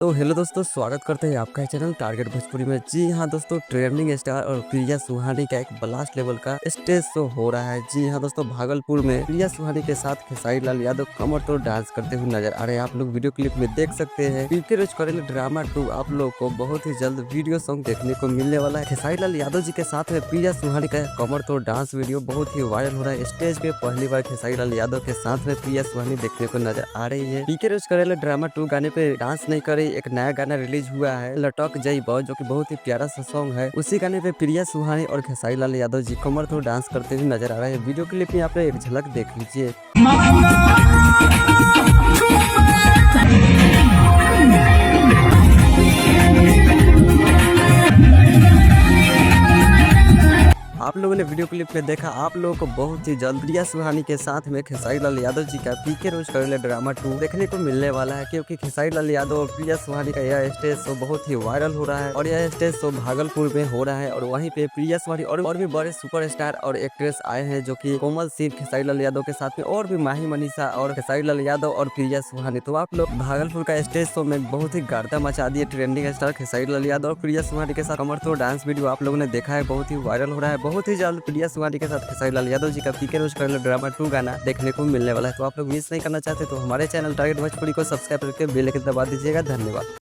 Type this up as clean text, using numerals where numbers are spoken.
तो हेलो दोस्तों, स्वागत करते हैं आपका चैनल टारगेट भोजपुरी में। जी हाँ दोस्तों, ट्रेंडिंग स्टार और प्रिया सुहानी का एक ब्लास्ट लेवल का स्टेज शो हो रहा है। जी हाँ दोस्तों, भागलपुर में प्रिया सुहानी के साथ खेसारी लाल यादव कमर तोड़ डांस करते हुए नजर आ रहे हैं। आप लोग वीडियो क्लिप में देख सकते हैं। पीके रोज करेले ड्रामा 2 आप लोग को बहुत ही जल्द वीडियो सॉन्ग देखने को मिलने वाला है। खेसारी लाल यादव जी के साथ में प्रिया सुहानी का कमर तोड़ डांस वीडियो बहुत ही वायरल हो रहा है। स्टेज पे पहली बार खेसारी लाल यादव के साथ में प्रिया सुहानी देखने को नजर आ रही है। पीके रोज करेले ड्रामा 2 गाने पे डांस नहीं करे, एक नया गाना रिलीज हुआ है लटक जइबो, जो कि बहुत ही प्यारा सा सॉन्ग है। उसी गाने पे प्रिया सुहानी और खेसारी लाल यादव जी कमर तोड़ डांस करते हुए नजर आ रहे हैं। वीडियो क्लिप में आप एक झलक देख लीजिए। आप लोगों ने वीडियो क्लिप में देखा, आप लोगों को बहुत ही जल्द प्रिया सुहानी के साथ में खेसारी लाल यादव जी का पीके रोज करेले ड्रामा 2 देखने को मिलने वाला है, क्योंकि खेसारी लाल यादव और प्रिया सुहानी का यह स्टेज शो बहुत ही वायरल हो रहा है और यह स्टेज शो भागलपुर में हो रहा है। और वहीं पे प्रिया सुहानी और भी बड़े सुपरस्टार और एक्ट्रेस आए हैं, जो कि कोमल सिंह खेसारी लाल यादव के साथ में, और भी माही मनीषा और खेसारी लाल यादव और प्रिया सुहानी। तो आप लोग भागलपुर का स्टेज शो में बहुत ही गर्दा मचा दिए ट्रेंडिंग स्टार खेसारी लाल यादव और प्रिया सुहानी के साथ कमर तोड़ डांस वीडियो आप लोगों ने देखा है, बहुत ही वायरल हो रहा है। बहुत ही जल्द प्रिया सुहानी के साथ खेसारी लाल यादव जी का पीके रोज करेले ड्रामा 2 गाना देखने को मिलने वाला है। तो आप लोग मिस नहीं करना चाहते तो हमारे चैनल टारगेट भोजपुरी को सब्सक्राइब करके बेल आइकन दबा दीजिएगा। धन्यवाद।